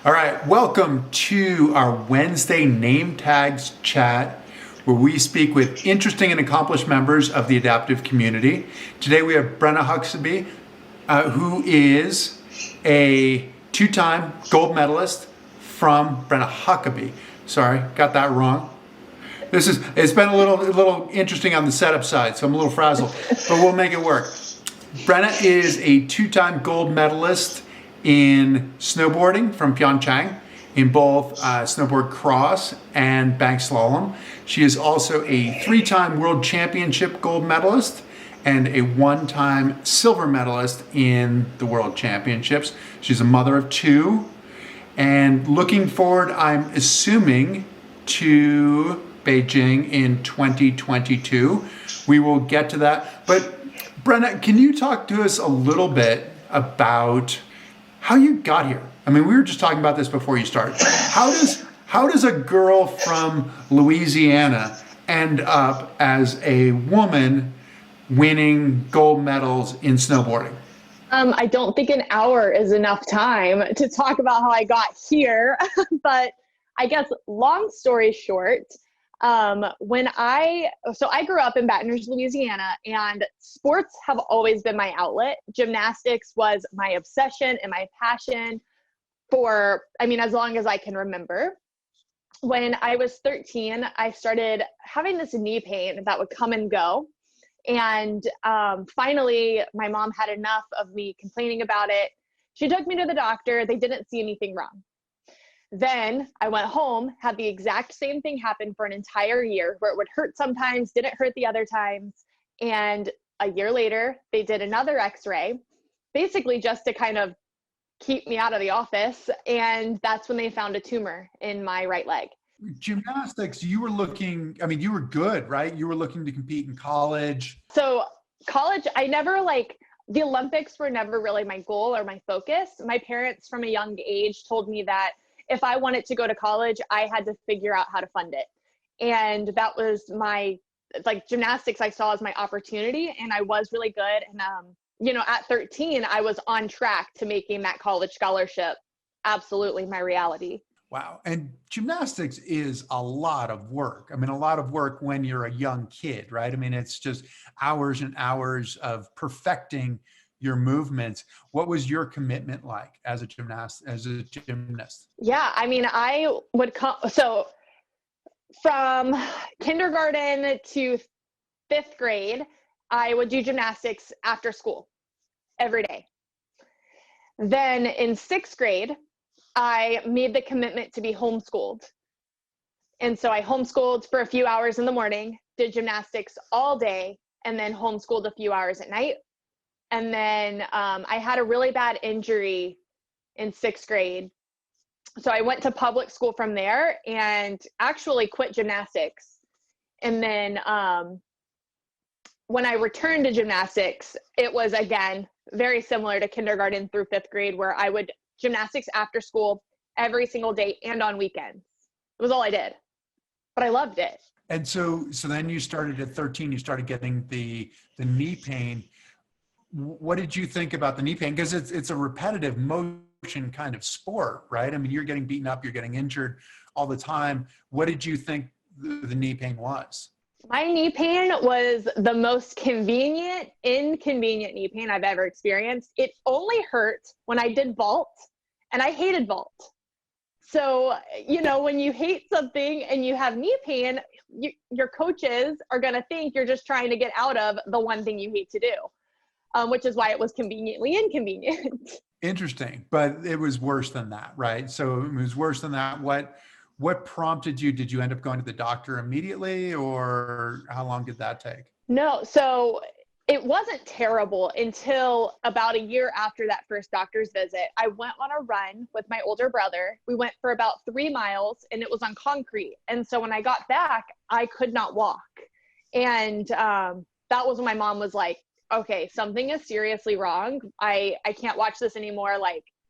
All right, welcome to our Wednesday name tags chat, where we speak with interesting and accomplished members of the adaptive community. Today we have Brenna Huckaby, who is a two-time gold medalist from Brenna Huckaby. Sorry, got that wrong. It's been a little interesting on the setup side, so I'm a little frazzled, but we'll make it work. Brenna is a two-time gold medalist in snowboarding from Pyeongchang in both snowboard cross and bank slalom. She is also a three-time world championship gold medalist and a one-time silver medalist in the world championships. She's a mother of two and looking forward, I'm assuming, to Beijing in 2022. We will get to that. But Brenna, can you talk to us a little bit about how you got here? I mean, we were just talking about this before you started. How does a girl from Louisiana end up as a woman winning gold medals in snowboarding? I don't think an hour is enough time to talk about how I got here, but I guess long story short, I grew up in Baton Rouge, Louisiana, and sports have always been my outlet. Gymnastics was my obsession and my passion for, as long as I can remember. When I was 13, I started having this knee pain that would come and go. And finally, my mom had enough of me complaining about it. She took me to the doctor. They didn't see anything wrong. Then I went home, had the exact same thing happen for an entire year, where it would hurt sometimes, didn't hurt the other times. And a year later, they did another x-ray, basically just to kind of keep me out of the office. And that's when they found a tumor in my right leg. Gymnastics, you were you were good, right? You were looking to compete in college. So college, the Olympics were never really my goal or my focus. My parents from a young age told me that if I wanted to go to college, I had to figure out how to fund it. And that was gymnastics I saw as my opportunity, and I was really good. And, at 13, I was on track to making that college scholarship absolutely my reality. Wow. And gymnastics is a lot of work. A lot of work when you're a young kid, right? it's just hours and hours of perfecting your movements. What was your commitment like as a gymnast? Yeah. I would so from kindergarten to 5th grade, I would do gymnastics after school every day. Then in 6th grade, I made the commitment to be homeschooled. And so I homeschooled for a few hours in the morning, did gymnastics all day, and then homeschooled a few hours at night. And then I had a really bad injury in 6th grade. So I went to public school from there and actually quit gymnastics. And then when I returned to gymnastics, it was, again, very similar to kindergarten through 5th grade, where I would gymnastics after school every single day and on weekends. It was all I did, but I loved it. And so then you started at 13, you started getting the knee pain. What did you think about the knee pain? Because it's a repetitive motion kind of sport, right? You're getting beaten up, you're getting injured all the time. What did you think the knee pain was? My knee pain was the most inconvenient knee pain I've ever experienced. It only hurt when I did vault, and I hated vault. So, when you hate something and you have knee pain, your coaches are going to think you're just trying to get out of the one thing you hate to do, which is why it was conveniently inconvenient. Interesting, but it was worse than that, right? So it was worse than that. What prompted you? Did you end up going to the doctor immediately, or how long did that take? No, so it wasn't terrible until about a year after that first doctor's visit. I went on a run with my older brother. We went for about 3 miles, and it was on concrete. And so when I got back, I could not walk. And that was when my mom was like, okay, something is seriously wrong. I can't watch this anymore.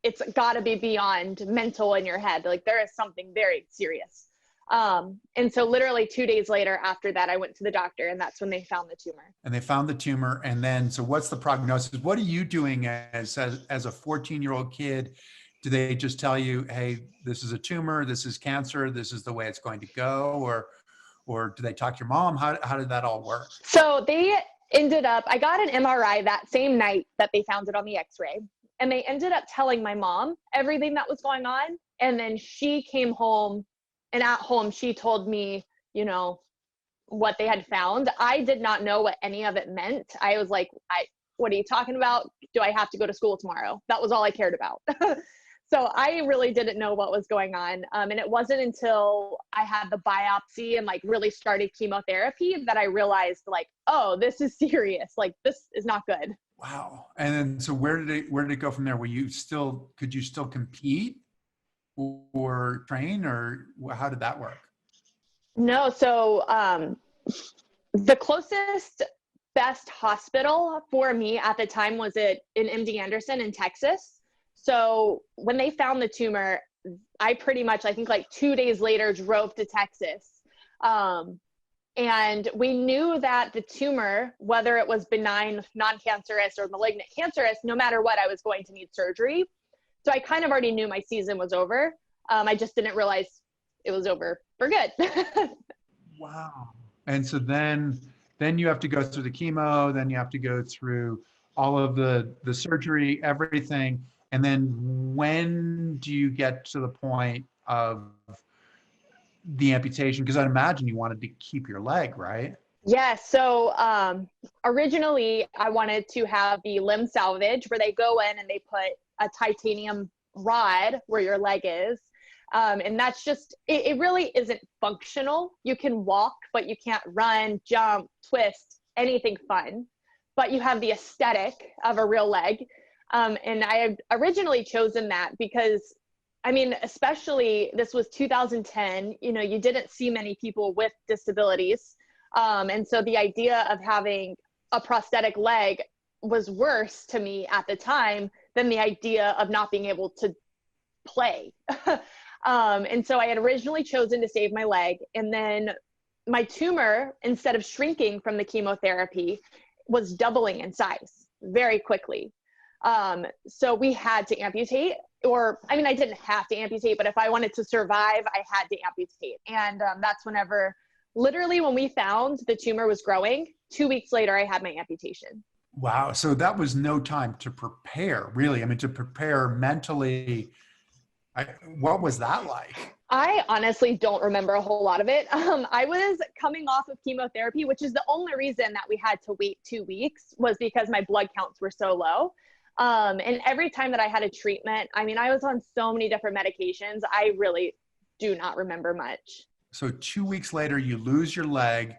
It's got to be beyond mental in your head. There is something very serious. And so literally 2 days later after that, I went to the doctor, and that's when they found the tumor. And they found the tumor. And then, so what's the prognosis? What are you doing as a 14-year-old kid do they just tell you, hey, this is a tumor, this is cancer, this is the way it's going to go? Or do they talk to your mom? How did that all work? So they ended up, I got an MRI that same night that they found it on the x-ray. And they ended up telling my mom everything that was going on. And then she came home, and at home, she told me, you know, what they had found. I did not know what any of it meant. I was like, what are you talking about? Do I have to go to school tomorrow? That was all I cared about. So I really didn't know what was going on. And it wasn't until I had the biopsy and like really started chemotherapy that I realized like, oh, this is serious. Like this is not good. Wow. And then, so where did it go from there? Could you still compete or train, or how did that work? No. So the closest best hospital for me at the time was in MD Anderson in Texas. So when they found the tumor, I pretty much, I think like 2 days later, drove to Texas. And we knew that the tumor, whether it was benign, non-cancerous, or malignant cancerous, no matter what, I was going to need surgery. So I kind of already knew my season was over. I just didn't realize it was over for good. Wow. And so then you have to go through the chemo, then you have to go through all of the surgery, everything. And then when do you get to the point of the amputation? Because I'd imagine you wanted to keep your leg, right? Yeah, so originally I wanted to have the limb salvage where they go in and they put a titanium rod where your leg is. And that's just, it really isn't functional. You can walk, but you can't run, jump, twist, anything fun. But you have the aesthetic of a real leg. And I had originally chosen that because, I mean, especially this was 2010, you know, you didn't see many people with disabilities. And so the idea of having a prosthetic leg was worse to me at the time than the idea of not being able to play. And so I had originally chosen to save my leg. And then my tumor, instead of shrinking from the chemotherapy, was doubling in size very quickly. So we had to amputate, or, I mean, I didn't have to amputate, but if I wanted to survive, I had to amputate. And that's whenever, literally when we found the tumor was growing, 2 weeks later, I had my amputation. Wow. So that was no time to prepare, really. I mean, to prepare mentally. What was that like? I honestly don't remember a whole lot of it. I was coming off of chemotherapy, which is the only reason that we had to wait 2 weeks was because my blood counts were so low. And every time that I had a treatment, I mean, I was on so many different medications. I really do not remember much. So 2 weeks later, you lose your leg.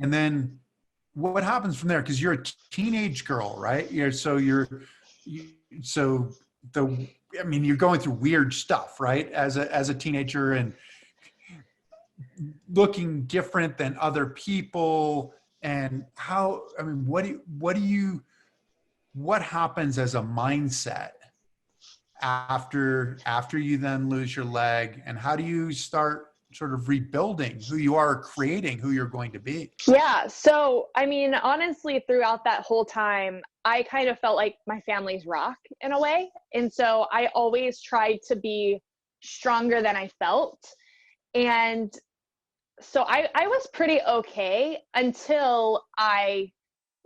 And then what happens from there? Because you're a teenage girl, right? So I mean, you're going through weird stuff, right? As a teenager, and looking different than other people. And I mean, what happens as a mindset after you then lose your leg, and how do you start sort of rebuilding who you are, creating who you're going to be? Yeah. So, I mean, honestly, throughout that whole time, I kind of felt like my family's rock in a way. And so I always tried to be stronger than I felt. And so I was pretty okay until I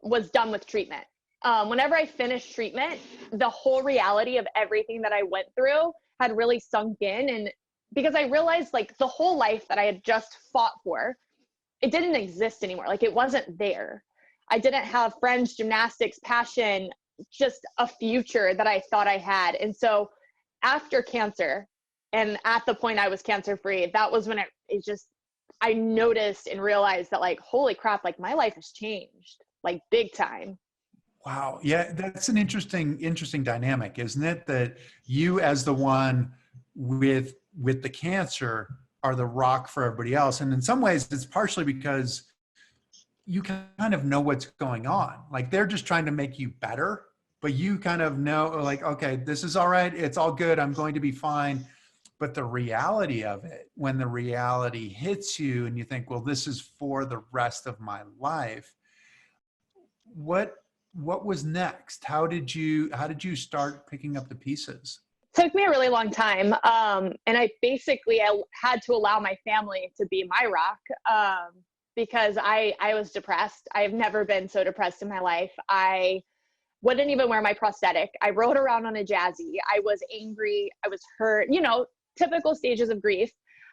was done with treatment. Whenever I finished treatment, the whole reality of everything that I went through had really sunk in. And because I realized like the whole life that I had just fought for, it didn't exist anymore. Like it wasn't there. I didn't have friends, gymnastics, passion, just a future that I thought I had. And so after cancer, and at the point I was cancer free, that was when I noticed and realized that like, holy crap, like my life has changed like big time. Wow. Yeah, that's an interesting dynamic, isn't it? That you, as the one with the cancer, are the rock for everybody else. And in some ways, it's partially because you kind of know what's going on. Like they're just trying to make you better, but you kind of know, like, okay, this is all right. It's all good. I'm going to be fine. But the reality of it, when the reality hits you and you think, well, this is for the rest of my life, what was next? How did you start picking up the pieces? Took me a really long time. And I had to allow my family to be my rock, because I was depressed. I've never been so depressed in my life. I wouldn't even wear my prosthetic. I rode around on a Jazzy. I was angry. I was hurt, typical stages of grief.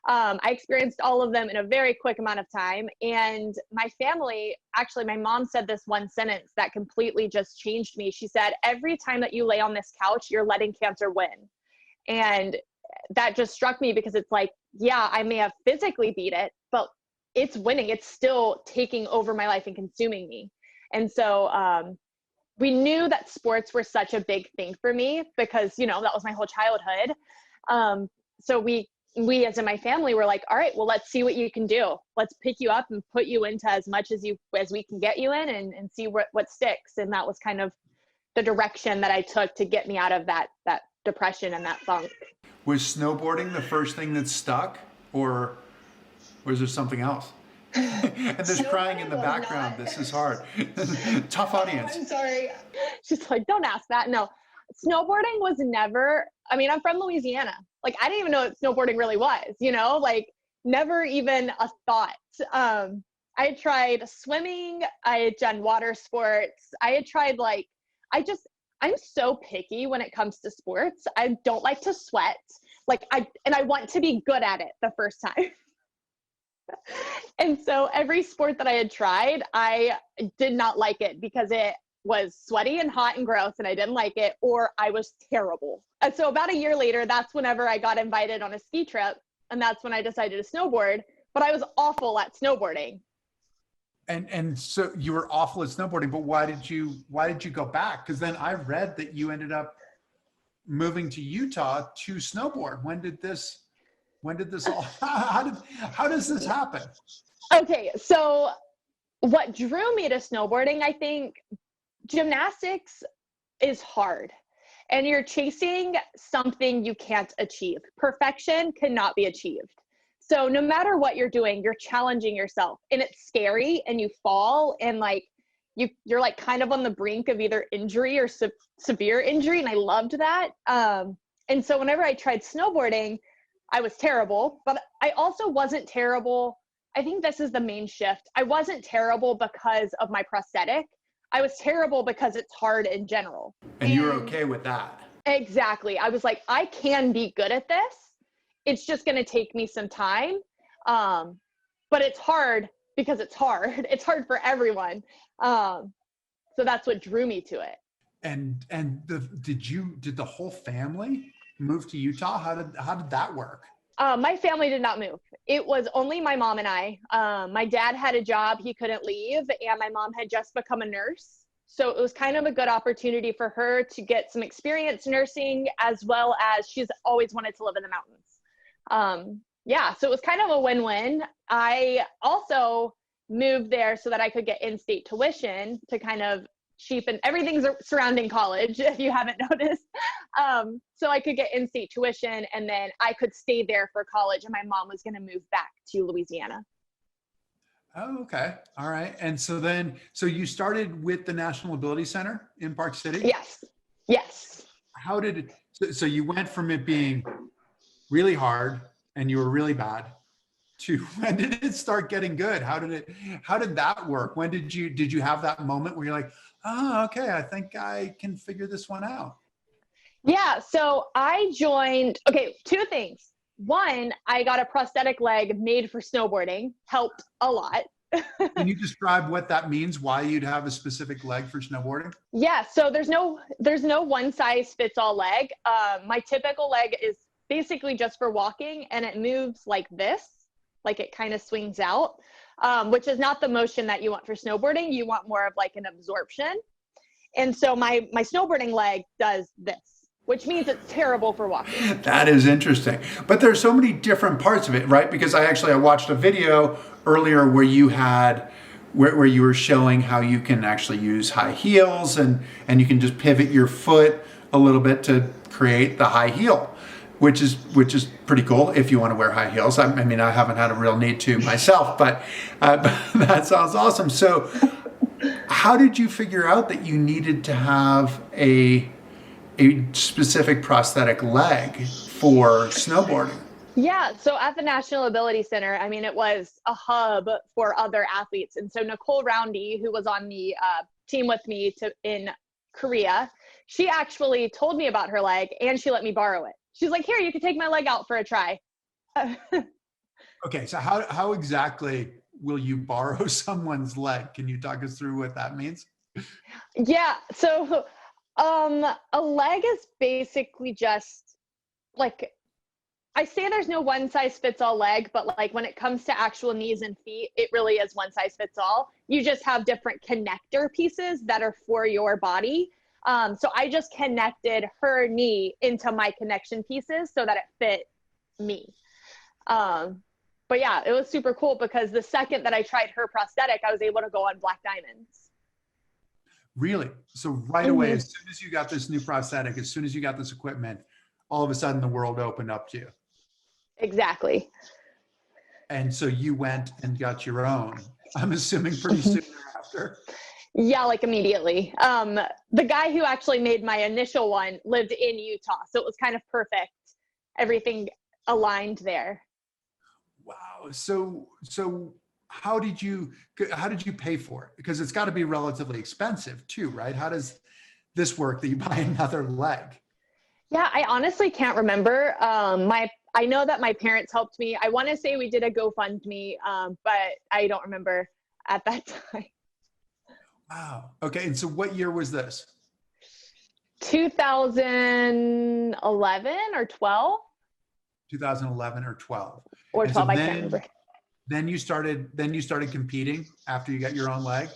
I experienced all of them in a very quick amount of time. And my family, actually, my mom said this one sentence that completely just changed me. She said, every time that you lay on this couch, you're letting cancer win. And that just struck me, because it's like, yeah, I may have physically beat it, but it's winning. It's still taking over my life and consuming me. And so we knew that sports were such a big thing for me, because, that was my whole childhood. So we as in my family were like, all right, well, let's see what you can do. Let's pick you up and put you into as much as we can get you in, and see what sticks. And that was kind of the direction that I took to get me out of that depression and that funk. Was snowboarding the first thing that stuck, or was there something else? And there's crying in the background. This is hard. Tough audience. I'm sorry. She's like, don't ask that. No, snowboarding was never, I'm from Louisiana. Like, I didn't even know what snowboarding really was, never even a thought. I had tried swimming. I had done water sports. I had tried I'm so picky when it comes to sports. I don't like to sweat. I want to be good at it the first time. And so every sport that I had tried, I did not like it, because it was sweaty and hot and gross, and I didn't like it, or I was terrible. And so about a year later, that's whenever I got invited on a ski trip, and that's when I decided to snowboard, but I was awful at snowboarding. And so you were awful at snowboarding, but why did you go back? Because then I read that you ended up moving to Utah to snowboard. When did this all, how does this happen? Okay, so what drew me to snowboarding, I think gymnastics is hard, and you're chasing something you can't achieve. Perfection cannot be achieved. So no matter what you're doing, you're challenging yourself, and it's scary, and you fall, and you're kind of on the brink of either injury or severe injury. And I loved that. And so whenever I tried snowboarding, I was terrible, but I also wasn't terrible. I think this is the main shift. I wasn't terrible because of my prosthetic. I was terrible because it's hard in general. And you were okay with that. Exactly. I was like, I can be good at this. It's just going to take me some time. But it's hard because it's hard. It's hard for everyone. So that's what drew me to it. And did the whole family move to Utah? How did that work? My family did not move. It was only my mom and I. My dad had a job he couldn't leave, and my mom had just become a nurse. So it was kind of a good opportunity for her to get some experience nursing, as well as she's always wanted to live in the mountains. So it was kind of a win-win. I also moved there so that I could get in-state tuition to kind of cheapen everything surrounding college, if you haven't noticed. So I could get in-state tuition, and then I could stay there for college, and my mom was going to move back to Louisiana. Oh, okay. All right. And so you started with the National Ability Center in Park City? Yes. How did it, so you went from it being really hard and you were really bad to when did it start getting good? How did that work? When did you have that moment where you're like, oh, okay, I think I can figure this one out? Yeah. So I joined, two things. One, I got a prosthetic leg made for snowboarding, helped a lot. Can you describe what that means? Why you'd have a specific leg for snowboarding? Yeah. So there's no one size fits all leg. My typical leg is basically just for walking, and it moves like this, like it kind of swings out, which is not the motion that you want for snowboarding. You want more of like an absorption. And so my snowboarding leg does this, which means it's terrible for walking. That is interesting. But there's so many different parts of it, right? Because I watched a video earlier where you were showing how you can actually use high heels and you can just pivot your foot a little bit to create the high heel, which is pretty cool if you want to wear high heels. I haven't had a real need to myself, but that sounds awesome. So how did you figure out that you needed to have a a specific prosthetic leg for snowboarding? Yeah, so at the National Ability Center, I mean, it was a hub for other athletes. And so Nicole Roundy, who was on the team with me in Korea, she actually told me about her leg and she let me borrow it. She's like, here, you can take my leg out for a try. Okay, so how exactly will you borrow someone's leg? Can you talk us through what that means? Yeah, so a leg is basically just like, I say there's no one size fits all leg, but like when it comes to actual knees and feet, it really is one size fits all. You just have different connector pieces that are for your body. So I just connected her knee into my connection pieces so that it fit me. But yeah, it was super cool because the second that I tried her prosthetic, I was able to go on Black Diamonds. Really? So right away, as soon as you got this new prosthetic, as soon as you got this equipment, all of a sudden the world opened up to you. Exactly. And so you went and got your own, I'm assuming pretty soon thereafter. Yeah, like immediately. The guy who actually made my initial one lived in Utah, so it was kind of perfect. Everything aligned there. Wow. So how did you pay for it? Because it's got to be relatively expensive too, right? How does this work that you buy another leg? Yeah, I honestly can't remember. I know that my parents helped me. I want to say we did a GoFundMe, but I don't remember at that time. Wow. Okay. And so what year was this? 2011 or 12? 2011 or 12. Or And so 12, I can't remember. Then you started competing after you got your own leg?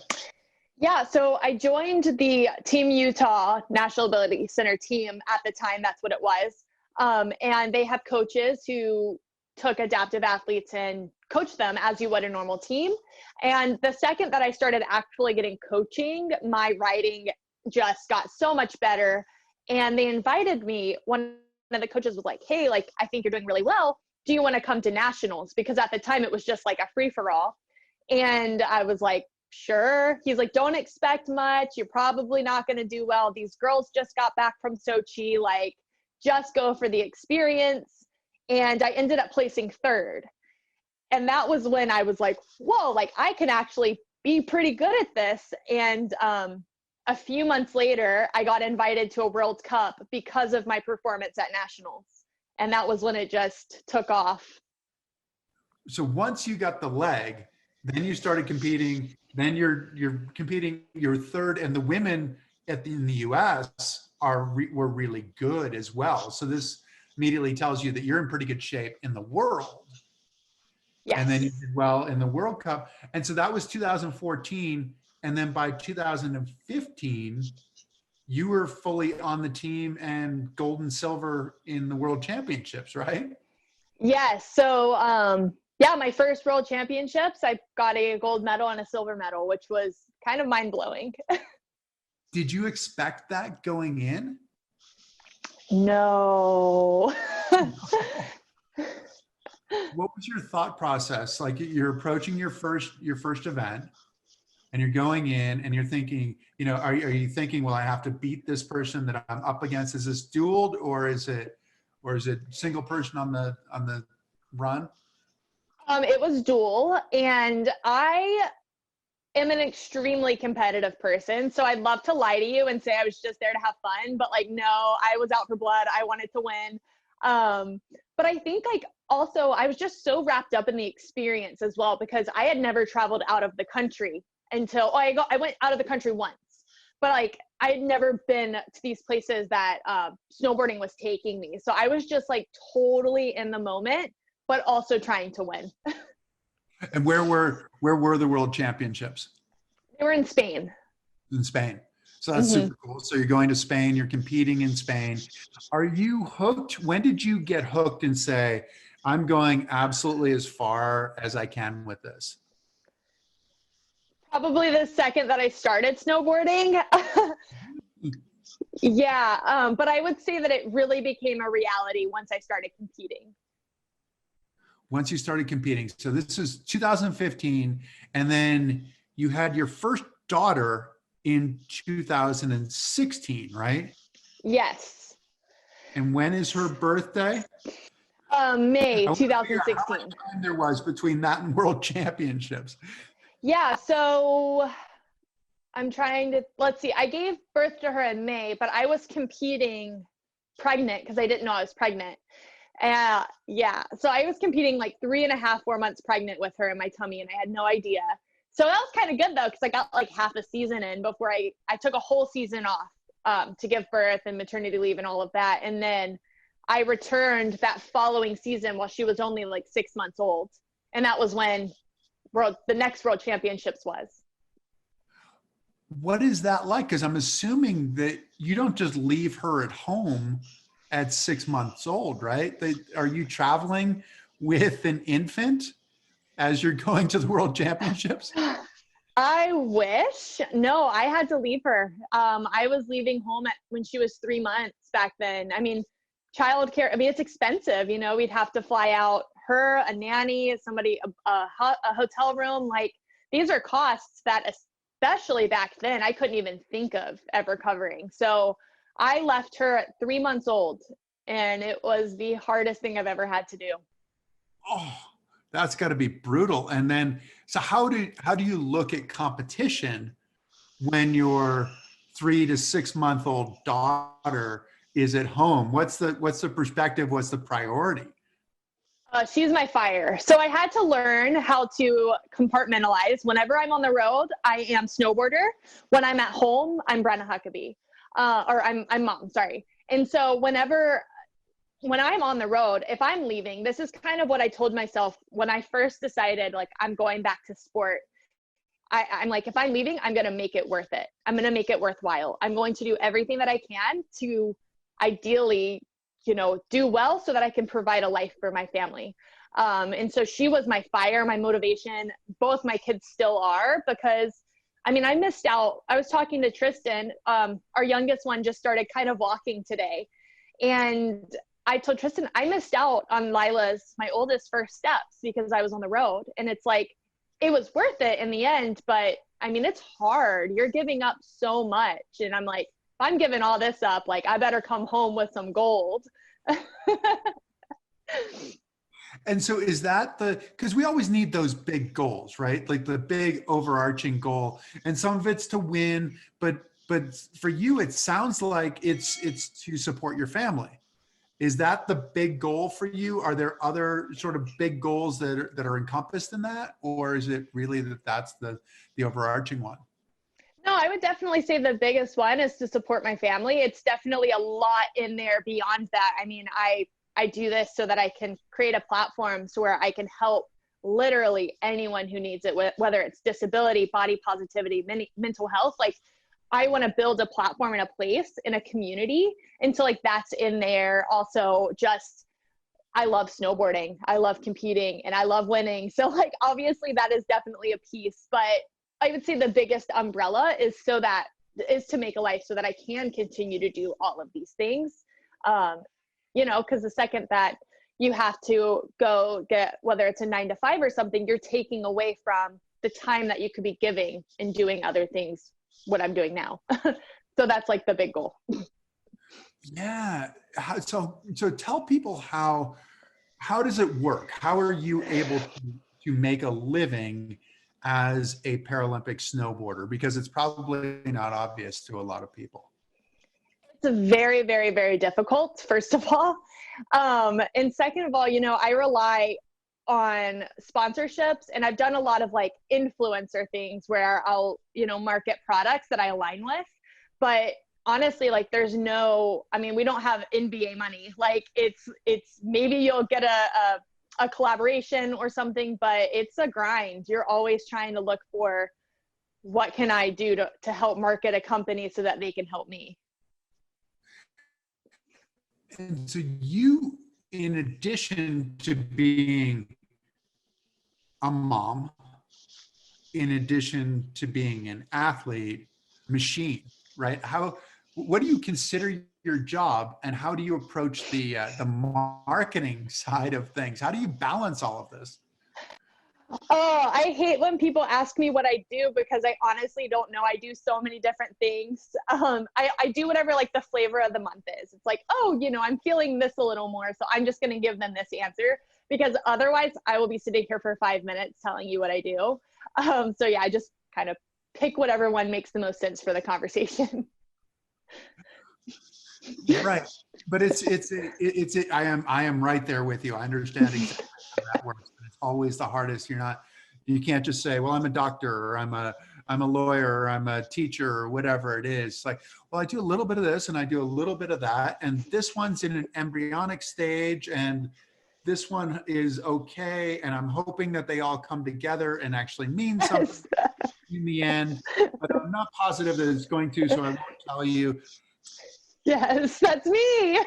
Yeah, so I joined the Team Utah National Ability Center team at the time. That's what it was. And they have coaches who took adaptive athletes and coached them as you would a normal team. And the second that I started actually getting coaching, my riding just got so much better. And they invited me. One of the coaches was like, hey, like, I think you're doing really well. Do you want to come to nationals? Because at the time it was just like a free for all. And I was like, sure. He's like, don't expect much. You're probably not going to do well. These girls just got back from Sochi. Like, just go for the experience. And I ended up placing third. And that was when I was like, whoa, like I can actually be pretty good at this. And a few months later, I got invited to a World Cup because of my performance at nationals. And that was when it just took off. So once you got the leg, then you started competing. Then you're competing. You're third, and the women in the U.S. were really good as well. So this immediately tells you that you're in pretty good shape in the world. Yes. And then you did well in the World Cup. And so that was 2014. And then by 2015, you were fully on the team and gold and silver in the World Championships, right? Yes. So, yeah, my first World Championships, I got a gold medal and a silver medal, which was kind of mind blowing. Did you expect that going in? No. What was your thought process? Like you're approaching your first event and you're going in and you're thinking, you know, are you thinking, well, I have to beat this person that I'm up against? Is this dueled or is it single person on the run? It was duel, and I am an extremely competitive person. So I'd love to lie to you and say I was just there to have fun, but like, no, I was out for blood. I wanted to win. But I think like also I was just so wrapped up in the experience as well, because I had never traveled out of the country until I went out of the country once, but like I had never been to these places that snowboarding was taking me. So I was just like totally in the moment, but also trying to win. And where were the World Championships? They were in Spain. In Spain. So that's super cool. So you're going to Spain, you're competing in Spain. Are you hooked? When did you get hooked and say, I'm going absolutely as far as I can with this? Probably the second that I started snowboarding. Yeah, but I would say that it really became a reality once I started competing. Once you started competing. So this is 2015, and then you had your first daughter in 2016, right? Yes. And when is her birthday? May I want to figure out how much 2016. time there was between that and World Championships. Yeah, so I'm trying to, let's see, I gave birth to her in May, but I was competing pregnant because I didn't know I was pregnant. Yeah, so I was competing like 3.5, 4 months pregnant with her in my tummy, and I had no idea. So that was kind of good though, because I got like half a season in before I took a whole season off to give birth and maternity leave and all of that. And then I returned that following season while she was only like 6 months old. And that was when the next World Championships was. What is that like? Because I'm assuming that you don't just leave her at home at 6 months old, right? Are you traveling with an infant as you're going to the World Championships? I wish. No, I had to leave her. I was leaving home when she was 3 months back then. I mean, childcare, I mean, it's expensive. You know, we'd have to fly out her, a nanny, somebody, a hotel room. Like, these are costs that, especially back then, I couldn't even think of ever covering. So I left her at 3 months old, and it was the hardest thing I've ever had to do. Oh, that's got to be brutal. And then, so how do you look at competition when your 3 to 6 month old daughter is at home? What's the perspective? What's the priority? She's my fire. So I had to learn how to compartmentalize. Whenever I'm on the road, I am snowboarder. When I'm at home, I'm Brenna Huckaby. Or I'm mom, sorry. And so when I'm on the road, if I'm leaving, this is kind of what I told myself when I first decided, like, I'm going back to sport. I'm like, if I'm leaving, I'm going to make it worth it. I'm going to make it worthwhile. I'm going to do everything that I can to ideally, do well so that I can provide a life for my family. And so she was my fire, my motivation. Both my kids still are, because I mean, I missed out. I was talking to Tristan, our youngest one just started kind of walking today. And I told Tristan, I missed out on Lila's, my oldest, first steps because I was on the road. And it's like, it was worth it in the end, but I mean, it's hard. You're giving up so much. And I'm like, if I'm giving all this up, like, I better come home with some gold. And so is that because we always need those big goals, right? Like the big overarching goal, and some of it's to win, but for you, it sounds like it's to support your family. Is that the big goal for you? Are there other sort of big goals that are encompassed in that? Or is it really that's the overarching one? No, I would definitely say the biggest one is to support my family. It's definitely a lot in there beyond that. I mean, I do this so that I can create a platform so where I can help literally anyone who needs it, whether it's disability, body positivity, mental health. Like, I want to build a platform in a place, in a community. And so, like, that's in there. Also, just, I love snowboarding. I love competing and I love winning. So, like, obviously that is definitely a piece, but I would say the biggest umbrella is to make a life so that I can continue to do all of these things. Because the second that you have to go get, whether it's a 9 to 5 or something, you're taking away from the time that you could be giving and doing other things, what I'm doing now. So that's like the big goal. Yeah. So tell people how does it work? How are you able to make a living as a Paralympic snowboarder? Because it's probably not obvious to a lot of people. It's very, very, very difficult, first of all. And second of all, I rely on sponsorships, and I've done a lot of like influencer things where I'll, market products that I align with. But honestly, like, we don't have NBA money. Like, it's maybe you'll get a collaboration or something, but it's a grind. You're always trying to look for, what can I do to help market a company so that they can help me. And so you, in addition to being a mom, in addition to being an athlete, machine, right? What do you consider your job, and how do you approach the marketing side of things? How do you balance all of this? Oh, I hate when people ask me what I do because I honestly don't know. I do so many different things. I do whatever like the flavor of the month is. It's like, oh, I'm feeling this a little more, so I'm just going to give them this answer because otherwise I will be sitting here for 5 minutes telling you what I do. So yeah, I just kind of pick whatever one makes the most sense for the conversation. Right. But I am right there with you. I understand exactly how that works. It's always the hardest. You can't just say, well, I'm a doctor or I'm a lawyer or I'm a teacher or whatever it is. It's like, well, I do a little bit of this and I do a little bit of that. And this one's in an embryonic stage and this one is okay. And I'm hoping that they all come together and actually mean something in the end, but I'm not positive that it's going to, so I won't tell you. Yes, that's me.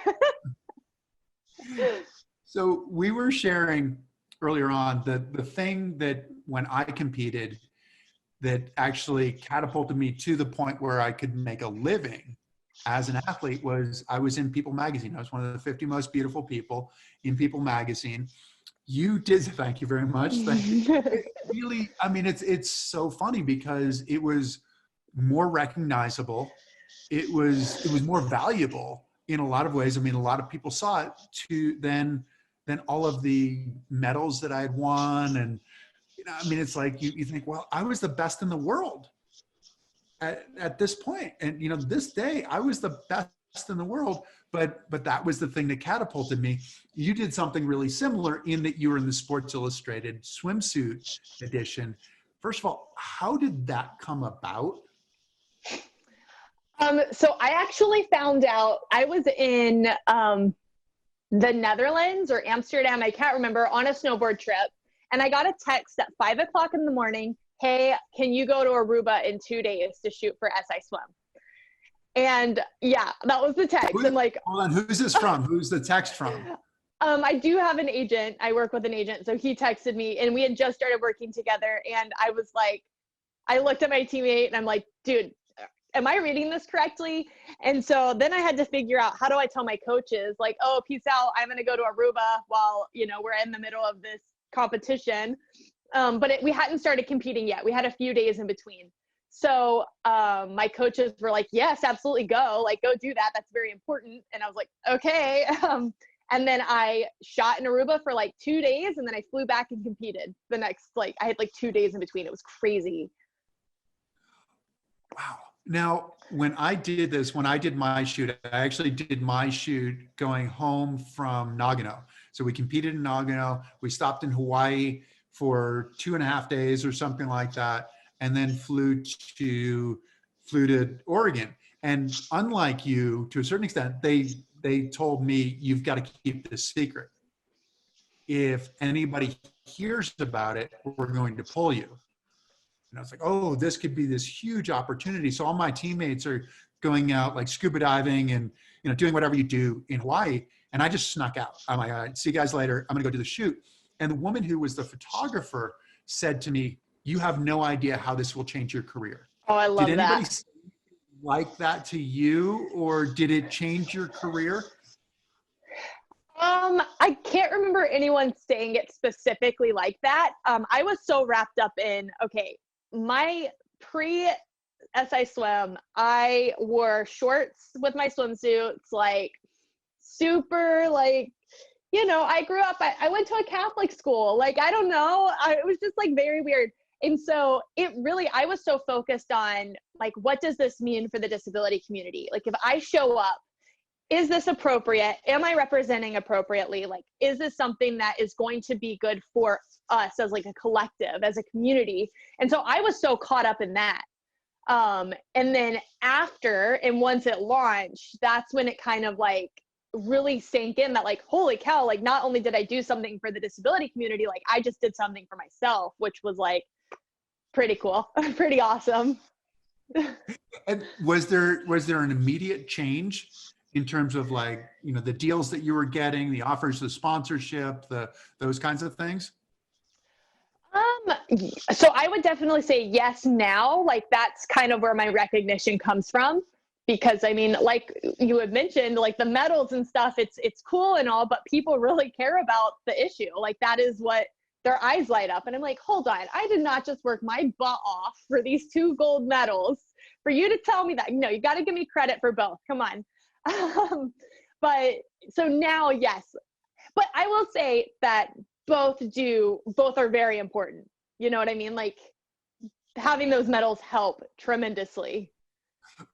So we were sharing earlier on the thing that when I competed that actually catapulted me to the point where I could make a living as an athlete was I was in People magazine. I was one of the 50 most beautiful people in People magazine. You did, thank you very much. Thank you. It really, I mean, it's so funny because it was more recognizable. It was more valuable in a lot of ways. I mean, a lot of people saw it than all of the medals that I had won. And, I mean, it's like you think, well, I was the best in the world at this point. And, this day I was the best in the world, but that was the thing that catapulted me. You did something really similar in that you were in the Sports Illustrated swimsuit edition. First of all, how did that come about? So I actually found out I was in the Netherlands or Amsterdam, I can't remember, on a snowboard trip. And I got a text at 5 o'clock in the morning, hey, can you go to Aruba in 2 days to shoot for SI Swim? And yeah, that was the text. And like, hold on, who's this from? Who's the text from? I do have an agent. I work with an agent. So he texted me and we had just started working together. And I was like, I looked at my teammate and I'm like, dude, am I reading this correctly? And so then I had to figure out, how do I tell my coaches, like, oh, peace out, I'm going to go to Aruba while, we're in the middle of this competition. But we hadn't started competing yet. We had a few days in between. So my coaches were like, yes, absolutely go. Like, go do that. That's very important. And I was like, okay. And then I shot in Aruba for like 2 days. And then I flew back and competed the next, I had like 2 days in between. It was crazy. Wow. Now, when I did my shoot, I actually did my shoot going home from Nagano. So we competed in Nagano. We stopped in Hawaii for 2.5 days or something like that, and then flew to Oregon. And unlike you, to a certain extent, they told me, you've got to keep this secret. If anybody hears about it, we're going to pull you. And I was like, oh, this could be this huge opportunity. So all my teammates are going out like scuba diving and, doing whatever you do in Hawaii. And I just snuck out. I'm like, all right, see you guys later. I'm going to go do the shoot. And the woman who was the photographer said to me, you have no idea how this will change your career. Oh, I love that. Did anybody say like that to you, or did it change your career? I can't remember anyone saying it specifically like that. I was so wrapped up in, okay, my pre-SI Swim, I wore shorts with my swimsuits, like super, like, I grew up, I went to a Catholic school. Like, I don't know. It was just like very weird. And so I was so focused on like, what does this mean for the disability community? Like, if I show up, is this appropriate? Am I representing appropriately? Like, is this something that is going to be good for us as like a collective, as a community? And so I was so caught up in that. And then after, and once it launched, that's when it kind of like really sank in that like, holy cow, like not only did I do something for the disability community, like I just did something for myself, which was like pretty cool, pretty awesome. And was there an immediate change in terms of like, the deals that you were getting, the offers, the sponsorship, those kinds of things? So I would definitely say yes now. Like, that's kind of where my recognition comes from, because I mean, like you had mentioned, like the medals and stuff, it's cool and all, but people really care about the issue. Like, that is what their eyes light up. And I'm like, hold on, I did not just work my butt off for these 2 gold medals for you to tell me that. No, you got to give me credit for both. Come on. But so now, yes, but I will say that both are very important. You know what I mean? Like, having those medals help tremendously.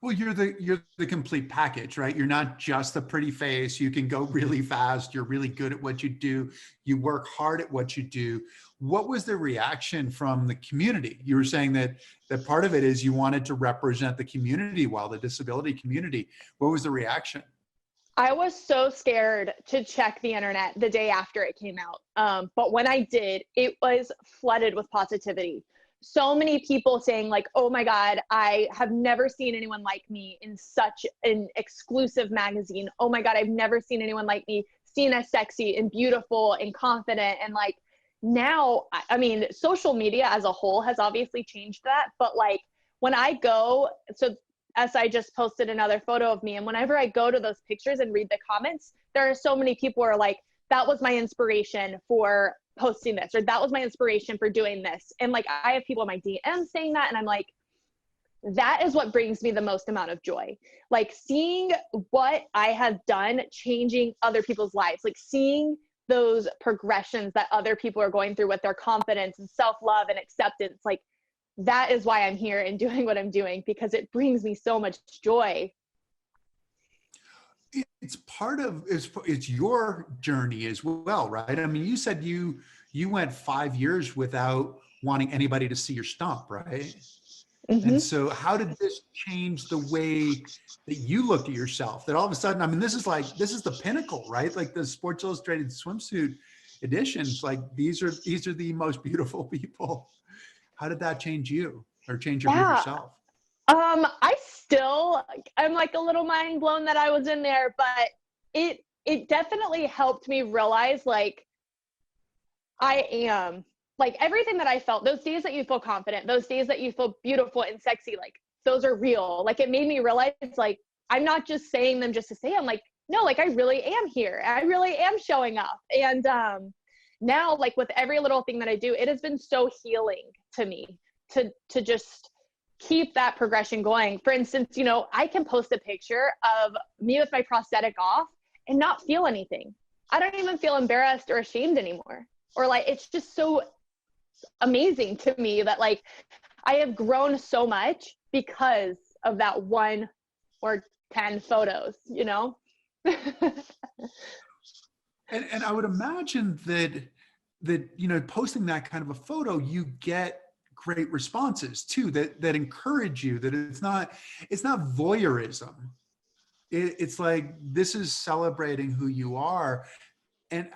Well, you're the complete package, right? You're not just a pretty face. You can go really fast. You're really good at what you do. You work hard at what you do. What was the reaction from the community? You were saying that part of it is you wanted to represent the community well, the disability community. What was the reaction? I was so scared to check the internet the day after it came out. But when I did, it was flooded with positivity. So many people saying like, oh my God, I have never seen anyone like me in such an exclusive magazine. Oh my God, I've never seen anyone like me, seen as sexy and beautiful and confident. And like, now, I mean, social media as a whole has obviously changed that. But like, when I go, so I just posted another photo of me, and whenever I go to those pictures and read the comments, there are so many people who are like, that was my inspiration for posting this, or that was my inspiration for doing this. And like, I have people in my DM saying that, and I'm like, that is what brings me the most amount of joy. Like, seeing what I have done changing other people's lives, like seeing those progressions that other people are going through with their confidence and self-love and acceptance. Like, that is why I'm here and doing what I'm doing, because it brings me so much joy. It's part of, it's your journey as well, right? I mean, you said you went 5 years without wanting anybody to see your stump, right? Mm-hmm. And so how did this change the way that you looked at yourself? That all of a sudden, I mean, this is the pinnacle, right? Like the Sports Illustrated swimsuit editions, like these are the most beautiful people. How did that change you, or change your view of yourself? I'm like a little mind blown that I was in there, but it definitely helped me realize like, I am like, everything that I felt, those days that you feel confident, those days that you feel beautiful and sexy, like those are real. Like, it made me realize like, I'm not just saying them just to say, I'm like, no, like I really am here. I really am showing up. And, now, like with every little thing that I do, it has been so healing to me to just keep that progression going. For instance, you know, I can post a picture of me with my prosthetic off and not feel anything. I don't even feel embarrassed or ashamed anymore. Or like, it's just so amazing to me that like, I have grown so much because of that 1 or 10 photos, you know? And I would imagine that you know, posting that kind of a photo, you get great responses too, that encourage you, that it's not voyeurism. It's like, this is celebrating who you are. And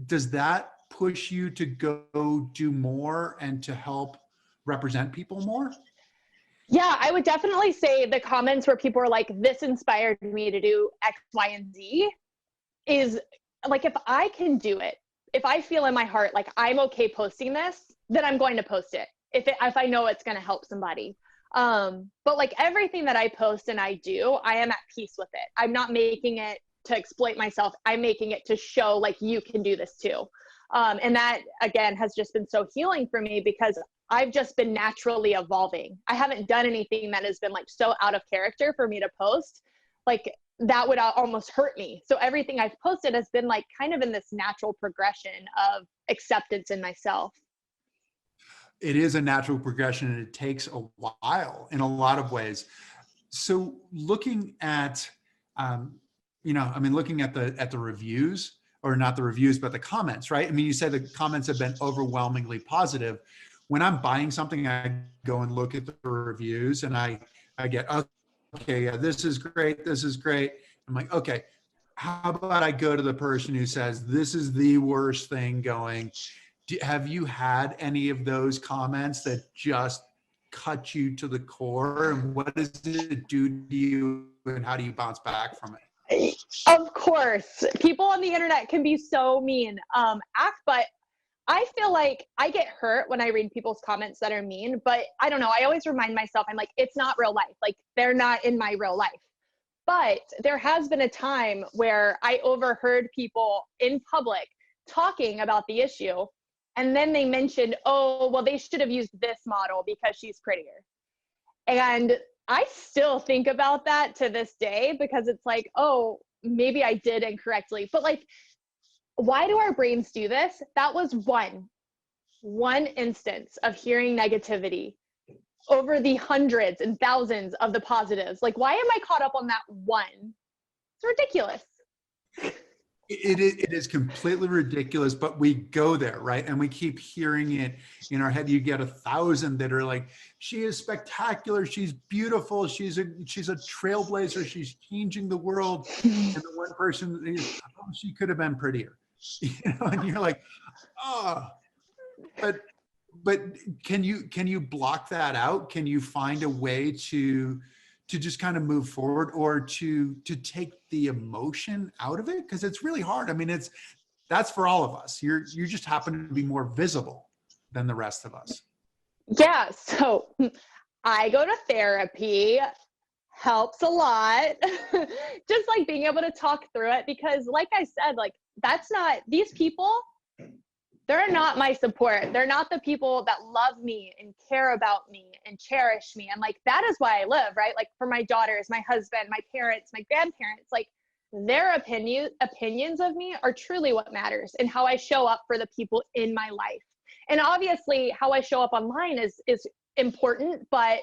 does that push you to go do more and to help represent people more? Yeah, I would definitely say the comments where people are like, this inspired me to do X, Y, and Z is like, if I can do it, if I feel in my heart like I'm okay posting this, then I'm going to post it. If I know it's going to help somebody. But like, everything that I post and I do, I am at peace with it. I'm not making it to exploit myself. I'm making it to show like, you can do this too. And that again has just been so healing for me, because I've just been naturally evolving. I haven't done anything that has been like so out of character for me to post. Like, that would almost hurt me. So everything I've posted has been like kind of in this natural progression of acceptance in myself. It is a natural progression, and it takes a while in a lot of ways. So looking at, you know, I mean, looking at the reviews, or not the reviews, but the comments, right? I mean, you said the comments have been overwhelmingly positive. When I'm buying something, I go and look at the reviews, and I get, okay, yeah, this is great. This is great. I'm like, okay, how about I go to the person who says, this is the worst thing going? Have you had any of those comments that just cut you to the core? And what does it do to you, and how do you bounce back from it? Of course, people on the internet can be so mean. But I feel like I get hurt when I read people's comments that are mean, but I don't know. I always remind myself, I'm like, it's not real life. Like, they're not in my real life. But there has been a time where I overheard people in public talking about the issue, And then they mentioned, oh, well, they should have used this model because she's prettier. And I still think about that to this day, because it's like, oh, maybe I did incorrectly. But like, why do our brains do this? That was one instance of hearing negativity over the hundreds and thousands of the positives. Like, why am I caught up on that one? It's ridiculous. It is completely ridiculous, but we go there, right? And we keep hearing it in our head. You get 1,000 that are like, she is spectacular, she's beautiful, she's a trailblazer, she's changing the world. And the one person is, oh, she could have been prettier. You know, and you're like, oh, but can you block that out? Can you find a way to just kind of move forward, or to take the emotion out of it? Because it's really hard. I mean, that's for all of us. You just happen to be more visible than the rest of us. Yeah. So I go to therapy, helps a lot. Just like being able to talk through it, because like I said, like, that's not, these people, they're not my support. They're not the people that love me and care about me and cherish me. And like, that is why I live, right? Like, for my daughters, my husband, my parents, my grandparents, like, their opinions of me are truly what matters, and how I show up for the people in my life. And obviously how I show up online is important, but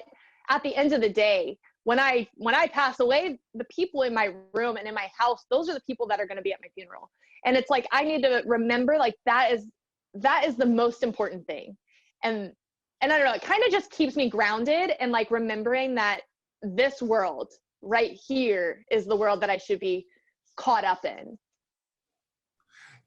at the end of the day, when I pass away, the people in my room and in my house, those are the people that are going to be at my funeral. And it's like, I need to remember, like, that is the most important thing. And I don't know, it kind of just keeps me grounded, and like remembering that this world right here is the world that I should be caught up in.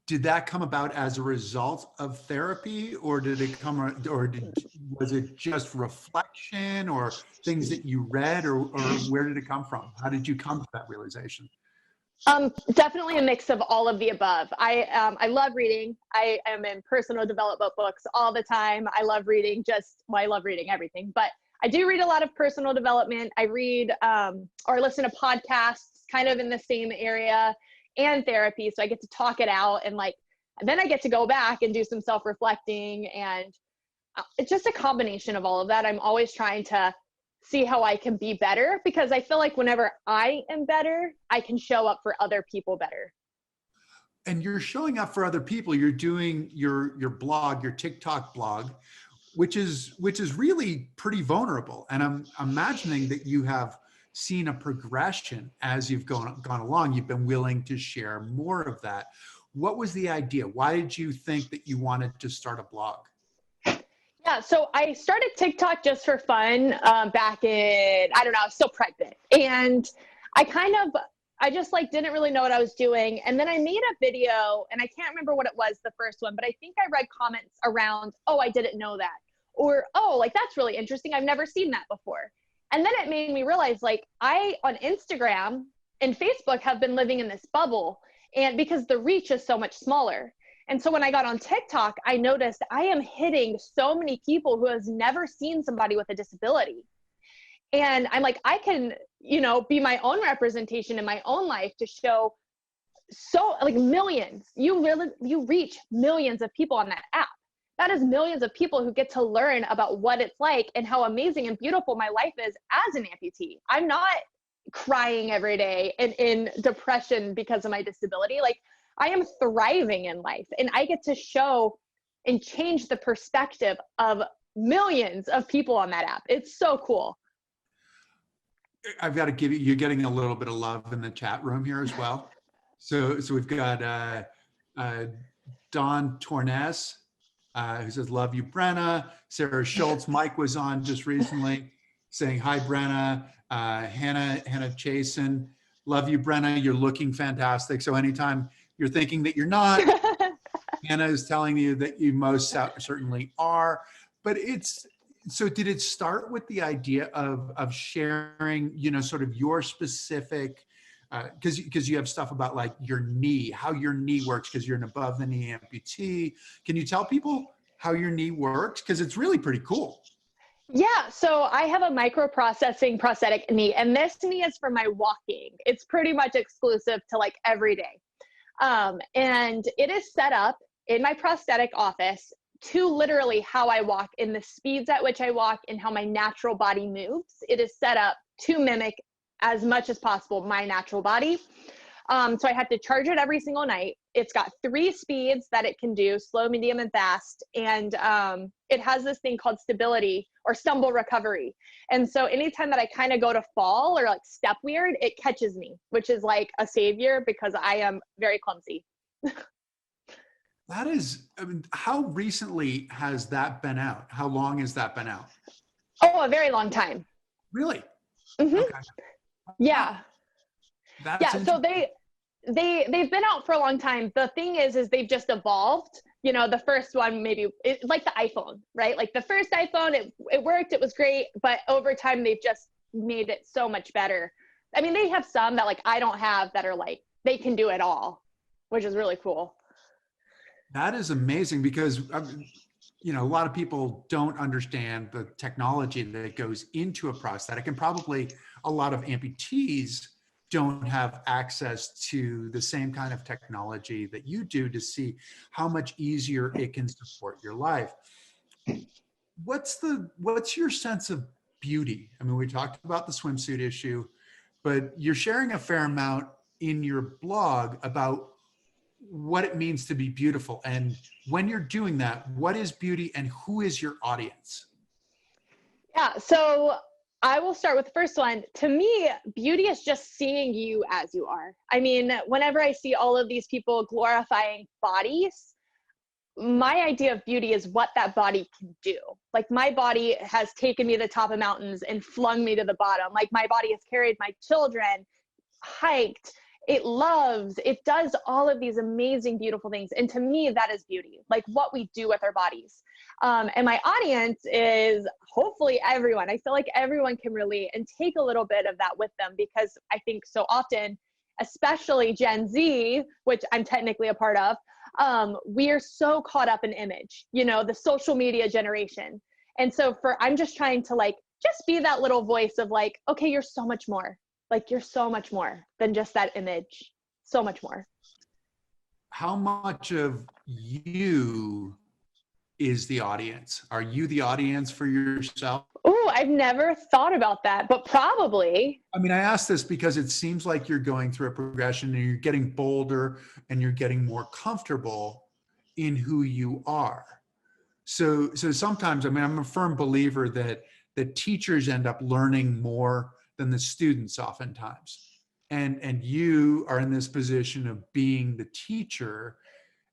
Did that come about as a result of therapy, or was it just reflection, or things that you read, or where did it come from? How did you come to that realization? Definitely a mix of all of the above. I love reading. I am in personal development books all the time. I love reading, I love reading everything, but I do read a lot of personal development. I read, or listen to podcasts kind of in the same area, and therapy. So I get to talk it out, and then I get to go back and do some self-reflecting, and it's just a combination of all of that. I'm always trying to see how I can be better, because I feel like whenever I am better, I can show up for other people better. And you're showing up for other people. You're doing your blog, your TikTok blog, which is really pretty vulnerable. And I'm imagining that you have seen a progression as you've gone along. You've been willing to share more of that. What was the idea? Why did you think that you wanted to start a blog? Yeah, so I started TikTok just for fun back in, I don't know, I was still pregnant. And I just didn't really know what I was doing. And then I made a video, and I can't remember what it was, the first one, but I think I read comments around, oh, I didn't know that. Or, oh, that's really interesting, I've never seen that before. And then it made me realize, I, on Instagram and Facebook, have been living in this bubble, and because the reach is so much smaller. And so when I got on TikTok, I noticed I am hitting so many people who has never seen somebody with a disability. And I'm like, I can, be my own representation in my own life to show millions. You reach millions of people on that app. That is millions of people who get to learn about what it's like and how amazing and beautiful my life is as an amputee. I'm not crying every day and in depression because of my disability. I am thriving in life, and I get to show and change the perspective of millions of people on that app. It's so cool. I've got to give you're getting a little bit of love in the chat room here as well. So we've got Don Tornes, who says, love you, Brenna. Sarah Schultz, Mike was on just recently saying, hi, Brenna. Hannah Chasen, love you, Brenna. You're looking fantastic. So anytime you're thinking that you're not, Hannah is telling you that you most certainly are. But so did it start with the idea of sharing, sort of your specific, because you have stuff about your knee, how your knee works, because you're an above the knee amputee. Can you tell people how your knee works? Because it's really pretty cool. Yeah, so I have a microprocessing prosthetic knee, and this knee is for my walking. It's pretty much exclusive to every day. And it is set up in my prosthetic office to literally how I walk, in the speeds at which I walk and how my natural body moves. It is set up to mimic as much as possible my natural body. So I have to charge it every single night. It's got 3 speeds that it can do: slow, medium, and fast. And it has this thing called stability or stumble recovery. And so anytime that I kind of go to fall or like step weird, it catches me, which is like a savior because I am very clumsy. That is, I mean, how recently has that been out? How long has that been out? Oh, a very long time. Really? Mm-hmm. Okay. Yeah. That's Yeah. So they've been out for a long time. The thing is they've just evolved. You know, the first one, maybe like the iPhone, right? Like the first iPhone, it worked, it was great, but over time they've just made it so much better. I mean, they have some that like I don't have that are like, they can do it all, which is really cool. That is amazing because, you know, a lot of people don't understand the technology that goes into a prosthetic, and probably a lot of amputees don't have access to the same kind of technology that you do to see how much easier it can support your life. What's your sense of beauty? I mean, we talked about the swimsuit issue, but you're sharing a fair amount in your blog about what it means to be beautiful. And when you're doing that, what is beauty and who is your audience? Yeah. So I will start with the first one. To me, beauty is just seeing you as you are. I mean, whenever I see all of these people glorifying bodies, my idea of beauty is what that body can do. Like my body has taken me to the top of mountains and flung me to the bottom. Like my body has carried my children, hiked, it loves, it does all of these amazing, beautiful things. And to me, that is beauty, like what we do with our bodies. And my audience is hopefully everyone. I feel like everyone can relate and take a little bit of that with them, because I think so often, especially Gen Z, which I'm technically a part of, we are so caught up in image, you know, the social media generation. And so I'm just trying to like, just be that little voice of like, okay, you're so much more. Like you're so much more than just that image. So much more. How much of you is the audience? Are you the audience for yourself? Oh, I've never thought about that, but probably. I mean, I ask this because it seems like you're going through a progression and you're getting bolder and you're getting more comfortable in who you are. So sometimes, I mean, I'm a firm believer that teachers end up learning more than the students oftentimes. And you are in this position of being the teacher,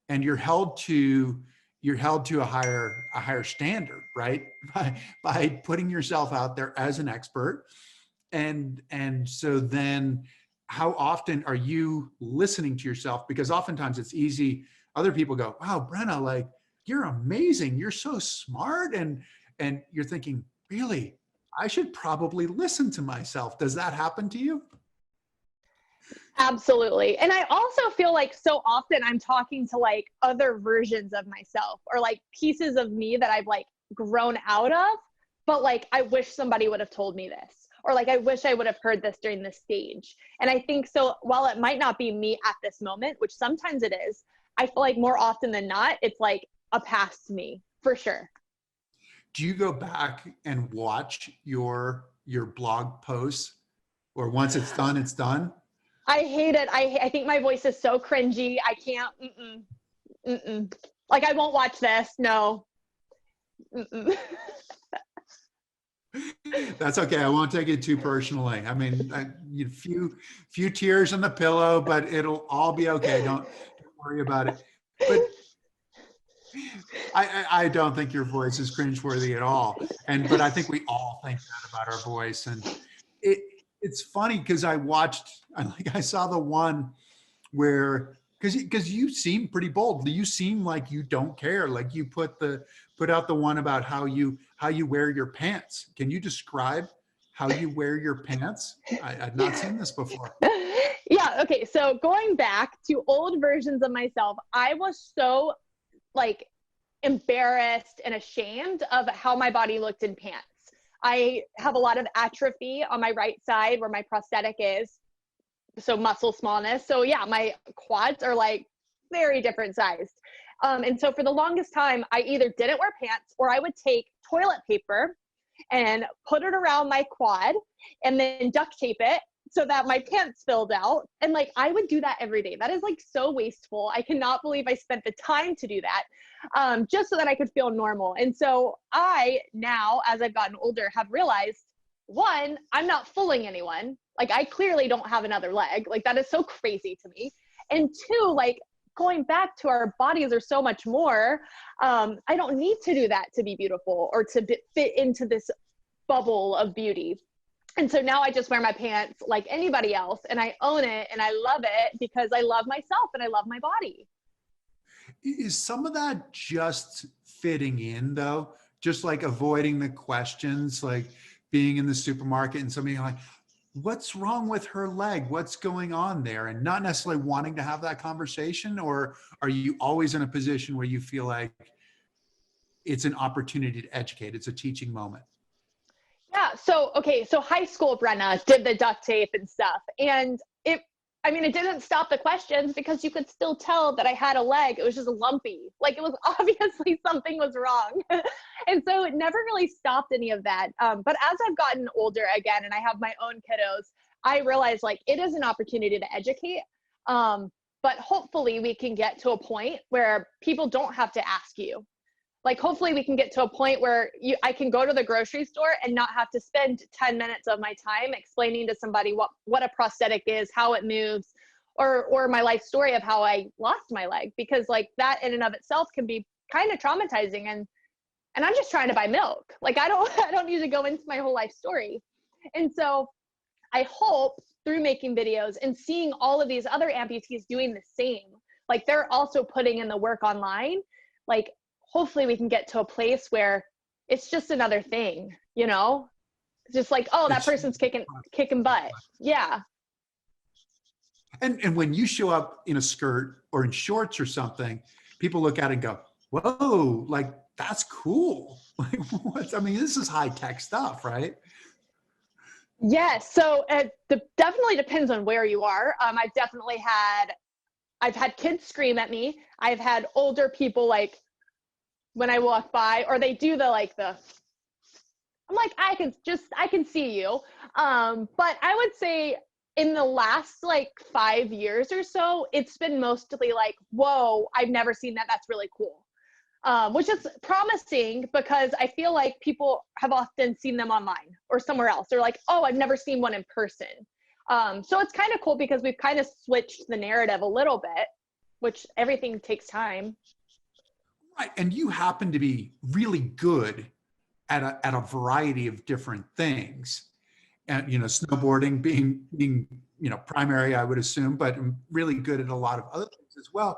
and you're held to a higher standard, right? By putting yourself out there as an expert. And so then how often are you listening to yourself? Because oftentimes it's easy. Other people go, wow, Brenna, like, you're amazing. You're so smart. And you're thinking, really, I should probably listen to myself. Does that happen to you? Absolutely. And I also feel like so often I'm talking to like other versions of myself, or like pieces of me that I've like grown out of, but like, I wish somebody would have told me this, or like, I wish I would have heard this during this stage. And I think so, while it might not be me at this moment, which sometimes it is, I feel like more often than not, it's like a past me for sure. Do you go back and watch your blog posts, or once it's done, it's done? I hate it. I think my voice is so cringy. I can't, like, I won't watch this. No. That's okay. I won't take it too personally. I mean, few tears on the pillow, but it'll all be okay. Don't worry about it. But I don't think your voice is cringeworthy at all. But I think we all think that about our voice. And it's funny because I saw the one where, because you seem pretty bold. You seem like you don't care. Like you put out the one about how you wear your pants. Can you describe how you wear your pants? I'd not seen this before. Yeah. Okay. So going back to old versions of myself, I was so like embarrassed and ashamed of how my body looked in pants. I have a lot of atrophy on my right side where my prosthetic is. So muscle smallness. So yeah, my quads are like very different sized. And so for the longest time, I either didn't wear pants or I would take toilet paper and put it around my quad and then duct tape it so that my pants filled out. And like, I would do that every day. That is like so wasteful. I cannot believe I spent the time to do that, just so that I could feel normal. And so I now, as I've gotten older, have realized, one, I'm not fooling anyone. Like, I clearly don't have another leg. Like, that is so crazy to me. And two, like, going back to our bodies are so much more. I don't need to do that to be beautiful or to fit into this bubble of beauty. And so now I just wear my pants like anybody else, and I own it and I love it because I love myself and I love my body. Is some of that just fitting in though? Just like avoiding the questions, like being in the supermarket and somebody like, what's wrong with her leg? What's going on there? And not necessarily wanting to have that conversation? Or are you always in a position where you feel like it's an opportunity to educate? It's a teaching moment. Yeah. So, okay. So high school, Brenna did the duct tape and stuff. And it didn't stop the questions because you could still tell that I had a leg. It was just lumpy. Like, it was obviously something was wrong. And so it never really stopped any of that. But as I've gotten older again, and I have my own kiddos, I realize like it is an opportunity to educate. But hopefully we can get to a point where people don't have to ask you. Like, hopefully we can get to a point where I can go to the grocery store and not have to spend 10 minutes of my time explaining to somebody what a prosthetic is, how it moves, or my life story of how I lost my leg, because like that in and of itself can be kind of traumatizing. And I'm just trying to buy milk. Like, I don't need to go into my whole life story. And so I hope through making videos and seeing all of these other amputees doing the same, like they're also putting in the work online, like, hopefully we can get to a place where it's just another thing, you know? It's just like, oh, that person's kicking butt. Yeah. And when you show up in a skirt or in shorts or something, people look at it and go, whoa, like, that's cool. Like, I mean, this is high tech stuff, right? Yes. So it definitely depends on where you are. I've had kids scream at me. I've had older people, like, when I walk by, or they do I'm like, I can see you. But I would say in the last like 5 years or so, it's been mostly like, whoa, I've never seen that. That's really cool. Which is promising because I feel like people have often seen them online or somewhere else. They're like, oh, I've never seen one in person. So it's kind of cool because we've kind of switched the narrative a little bit, which everything takes time. Right. And you happen to be really good at a variety of different things. And, snowboarding being, primary, I would assume, but really good at a lot of other things as well.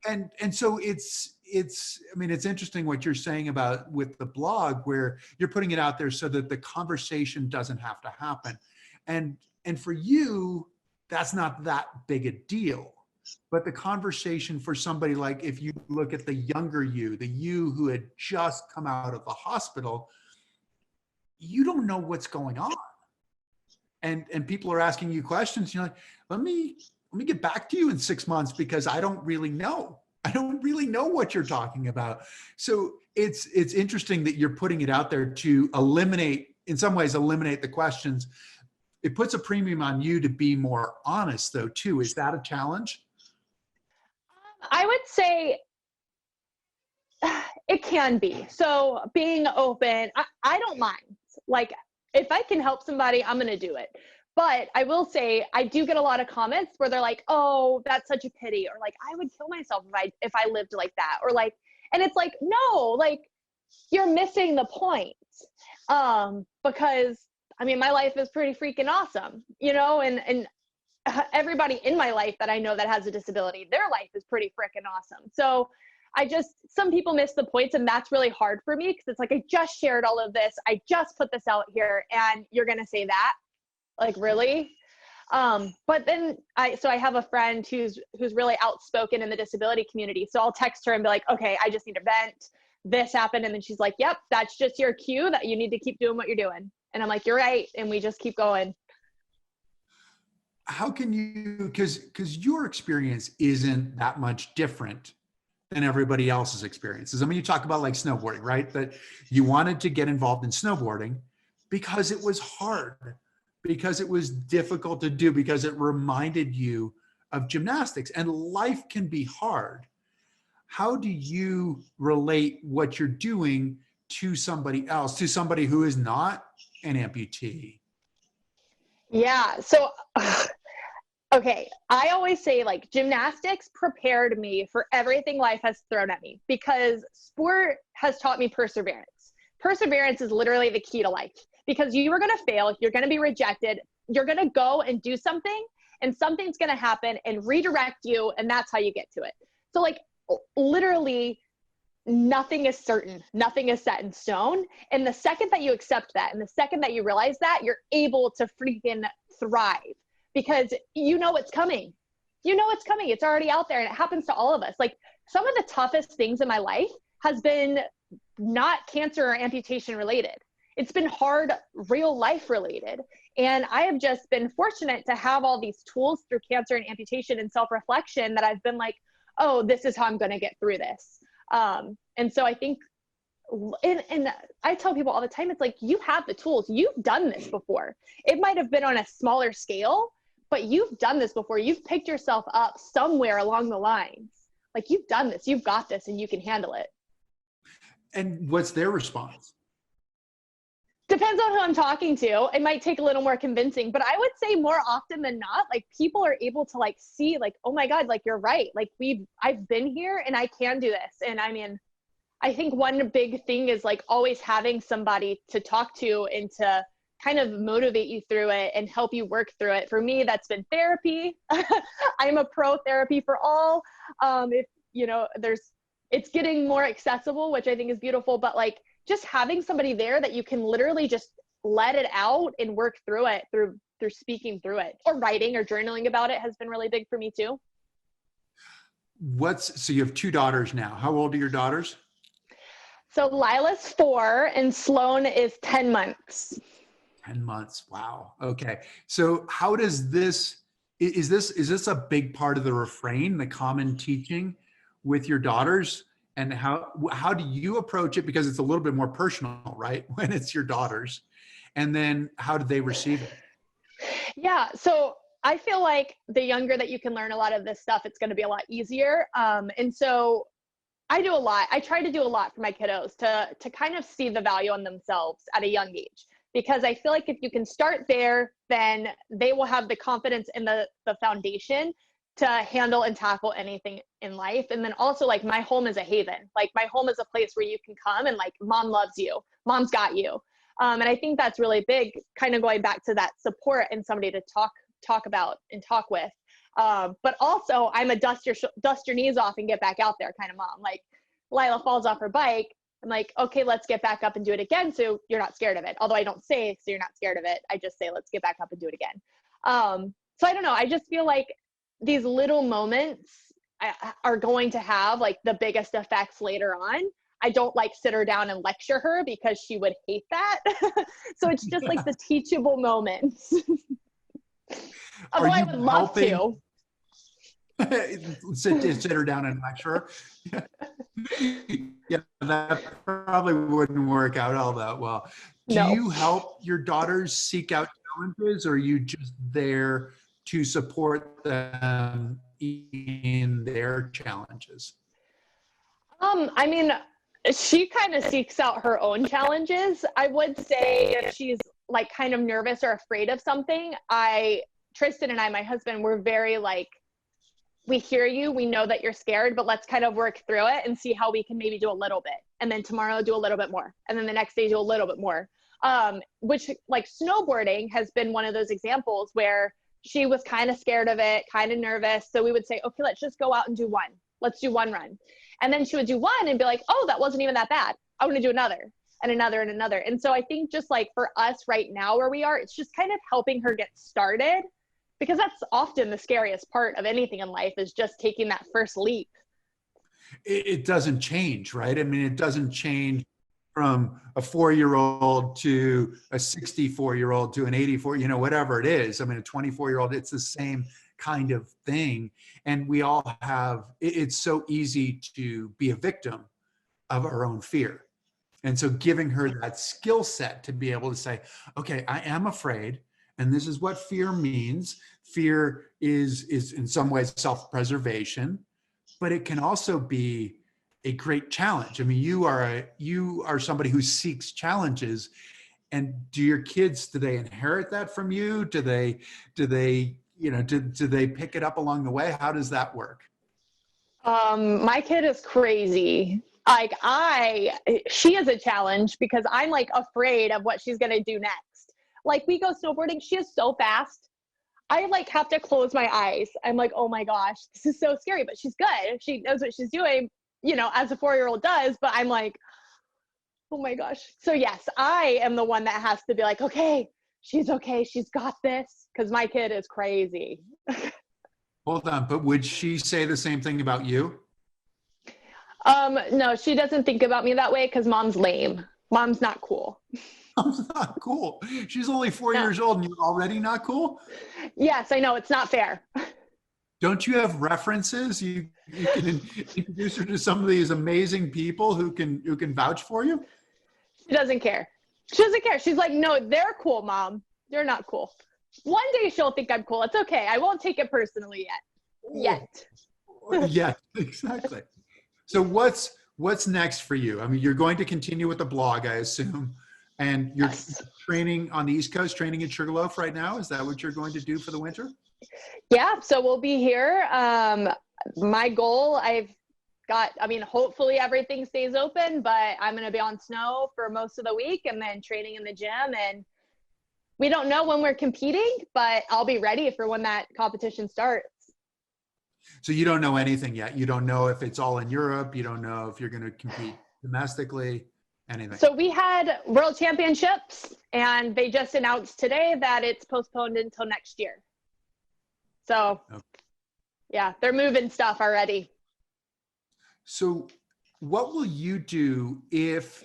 And so it's interesting what you're saying about with the blog, where you're putting it out there so that the conversation doesn't have to happen. And for you, that's not that big a deal. But the conversation for somebody, like if you look at the younger you, the you who had just come out of the hospital, you don't know what's going on. And people are asking you questions. You're like, let me get back to you in 6 months because I don't really know. I don't really know what you're talking about. So it's interesting that you're putting it out there to in some ways, eliminate the questions. It puts a premium on you to be more honest, though, too. Is that a challenge? I would say it can be. So being open, I don't mind. Like, if I can help somebody, I'm going to do it. But I will say I do get a lot of comments where they're like, oh, that's such a pity. Or like, I would kill myself if I lived like that. Or like, and it's like, no, like, you're missing the point. Because my life is pretty freaking awesome, and everybody in my life that I know that has a disability, their life is pretty freaking awesome. So some people miss the points, and that's really hard for me because it's like, I just shared all of this. I just put this out here and you're going to say that? Like, really? But then I have a friend who's really outspoken in the disability community. So I'll text her and be like, okay, I just need to vent. This happened. And then she's like, yep, that's just your cue that you need to keep doing what you're doing. And I'm like, you're right. And we just keep going. How can you, because your experience isn't that much different than everybody else's experiences. I mean, you talk about like snowboarding, right? That you wanted to get involved in snowboarding because it was hard, because it was difficult to do, because it reminded you of gymnastics, and life can be hard. How do you relate what you're doing to somebody else, to somebody who is not an amputee? Yeah. So, okay. I always say like gymnastics prepared me for everything life has thrown at me, because sport has taught me perseverance. Perseverance is literally the key to life, because you are going to fail. You're going to be rejected. You're going to go and do something, and something's going to happen and redirect you. And that's how you get to it. So like literally nothing is certain. Nothing is set in stone. And the second that you accept that, and the second that you realize that, you're able to freaking thrive, because you know it's coming. You know it's coming. It's already out there, and it happens to all of us. Like some of the toughest things in my life has been not cancer or amputation related. It's been hard, real life related. And I have just been fortunate to have all these tools through cancer and amputation and self-reflection that I've been like, oh, this is how I'm going to get through this. And so I think, and I tell people all the time, it's like, you have the tools. You've done this before. It might have been on a smaller scale, but you've done this before. You've picked yourself up somewhere along the lines. Like you've done this, you've got this, and you can handle it. And what's their response? Depends on who I'm talking to. It might take a little more convincing, but I would say more often than not, like people are able to like see like, oh my God, like you're right. Like I've been here and I can do this. And I mean, I think one big thing is like always having somebody to talk to and to kind of motivate you through it and help you work through it. For me, that's been therapy. I'm a pro therapy for all. If you know, it's getting more accessible, which I think is beautiful, but like just having somebody there that you can literally just let it out and work through it through speaking through it, or writing or journaling about it has been really big for me too. So you have two daughters now. How old are your daughters? So Lila's 4 and Sloan is 10 months. 10 months. Wow. Okay. So how does is this a big part of the refrain, the common teaching with your daughters? And how do you approach it? Because it's a little bit more personal, right? When it's your daughters. And then how do they receive it? Yeah. So I feel like the younger that you can learn a lot of this stuff, it's going to be a lot easier. And so I do a lot. I try to do a lot for my kiddos to kind of see the value in themselves at a young age, because I feel like if you can start there, then they will have the confidence in the foundation to handle and tackle anything in life. And then also like my home is a haven. Like my home is a place where you can come and like mom loves you, mom's got you. And I think that's really big, kind of going back to that support and somebody to talk about and talk with. But also I'm a dust your knees off and get back out there kind of mom. Like Lila falls off her bike, I'm like, okay, let's get back up and do it again, so you're not scared of it. Although I don't say so you're not scared of it, I just say let's get back up and do it again. So I don't know, I just feel like these little moments are going to have like the biggest effects later on. I don't like sit her down and lecture her because she would hate that. So it's just like the teachable moments. Although I would love to. sit her down and lecture her. Yeah, that probably wouldn't work out all that well. Do you help your daughters seek out challenges, or are you just there to support them in their challenges? I mean, she kind of seeks out her own challenges. I would say if she's like kind of nervous or afraid of something, Tristan and I, my husband, we're very like, we hear you, we know that you're scared, but let's kind of work through it and see how we can maybe do a little bit. And then tomorrow do a little bit more. And then the next day do a little bit more. Which like snowboarding has been one of those examples where she was kind of scared of it, kind of nervous. So we would say, okay, let's just go out and do one. Let's do one run. And then she would do one and be like, oh, that wasn't even that bad. I want to do another and another and another. And so I think just like for us right now where we are, it's just kind of helping her get started, because that's often the scariest part of anything in life, is just taking that first leap. It doesn't change, right? I mean, it doesn't change from a 4-year-old to a 64-year-old to an 84, whatever it is. I mean, a 24-year-old, it's the same kind of thing. And we all have, it's so easy to be a victim of our own fear. And so giving her that skill set to be able to say, okay, I am afraid, and this is what fear means. Fear is in some ways self-preservation, but it can also be a great challenge. I mean, you are somebody who seeks challenges. And do your kids, do they inherit that from you? Do they pick it up along the way? How does that work? My kid is crazy. She is a challenge because I'm like afraid of what she's going to do next. Like we go snowboarding. She is so fast. I like have to close my eyes. I'm like, oh my gosh, this is so scary, but she's good. She knows what she's doing, as a 4-year-old does, but I'm like, oh my gosh. So yes, I am the one that has to be like, okay. She's got this. Cause my kid is crazy. Hold on, but would she say the same thing about you? No, she doesn't think about me that way because mom's lame. Mom's not cool. Mom's not cool. She's only 4 years old and you're already not cool? Yes, I know. It's not fair. Don't you have references? You can introduce her to some of these amazing people who can vouch for you? She doesn't care. She doesn't care. She's like, no, they're cool, Mom. They're not cool. One day she'll think I'm cool. It's okay. I won't take it personally yet. Yeah, exactly. So what's next for you? I mean, you're going to continue with the blog, I assume, and you're training on the East Coast, training in Sugarloaf right now. Is that what you're going to do for the winter? Yeah. So we'll be here. My goal, hopefully everything stays open, but I'm going to be on snow for most of the week and then training in the gym. And we don't know when we're competing, but I'll be ready for when that competition starts. So you don't know anything yet. You don't know if it's all in Europe. You don't know if you're going to compete domestically, anything. So we had World Championships and they just announced today that it's postponed until next year. So yeah, they're moving stuff already. So what will you do if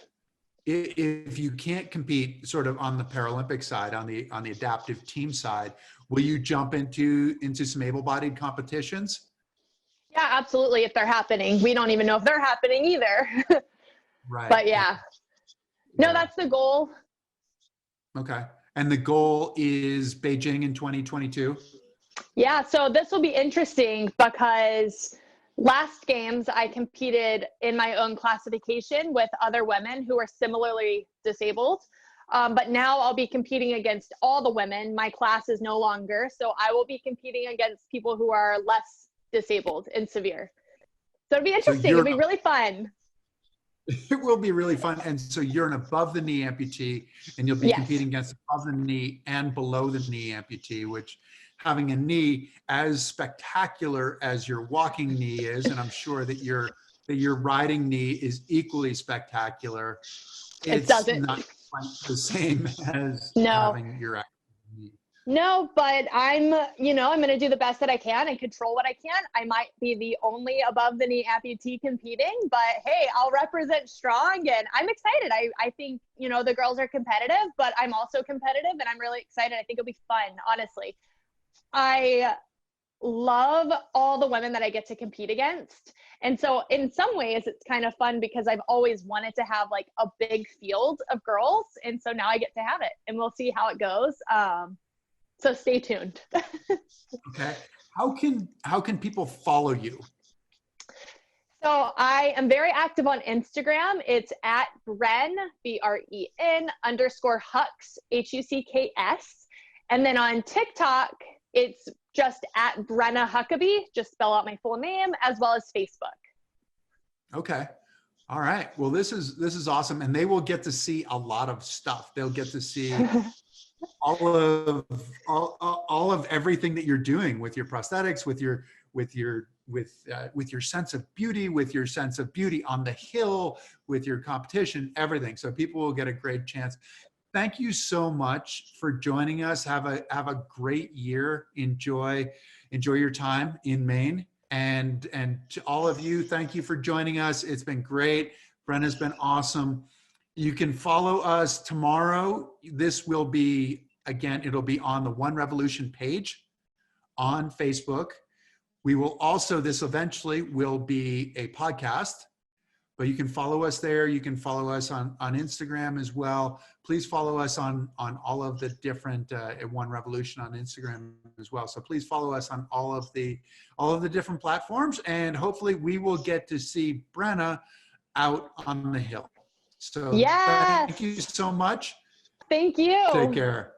you can't compete sort of on the Paralympic side, on the adaptive team side? Will you jump into some able-bodied competitions? Yeah, absolutely. If they're happening, we don't even know if they're happening either. Right. But yeah. No, that's the goal. Okay. And the goal is Beijing in 2022? Yeah. So this will be interesting because last games I competed in my own classification with other women who are similarly disabled. But now I'll be competing against all the women. My class is no longer. So I will be competing against people who are less disabled and severe. So it'll be interesting. It'll be really fun. It will be really fun. And so you're an above the knee amputee and you'll be competing against above the knee and below the knee amputee, which having a knee as spectacular as your walking knee is, and I'm sure that your riding knee is equally spectacular. It doesn't. Not quite the same as having your active knee. No, but I'm going to do the best that I can and control what I can. I might be the only above the knee amputee competing, but hey, I'll represent strong and I'm excited. I think, the girls are competitive, but I'm also competitive and I'm really excited. I think it'll be fun, honestly. I love all the women that I get to compete against. And so in some ways it's kind of fun because I've always wanted to have like a big field of girls. And so now I get to have it and we'll see how it goes. So stay tuned. Okay. How can people follow you? So I am very active on Instagram. It's at Bren, BREN _Hucks, HUCKS. And then on TikTok, it's just at Brenna Huckaby, just spell out my full name, as well as Facebook. Okay. All right. Well, this is awesome. And they will get to see a lot of stuff. They'll get to see all of everything that you're doing with your prosthetics, with your sense of beauty, with your sense of beauty on the hill, with your competition, everything. So people will get a great chance. Thank you so much for joining us. Have a great year. Enjoy your time in Maine. And to all of you, thank you for joining us. It's been great. Brenna's been awesome. You can follow us tomorrow. This will be, again, it'll be on the One Revolution page on Facebook. We will also, this eventually will be a podcast, but you can follow us there. You can follow us on Instagram as well. Please follow us on all of the different, at One Revolution on Instagram as well. So please follow us on all of the different platforms, and hopefully we will get to see Brenna out on the hill. So Yes. thank you so much. Thank you. Take care.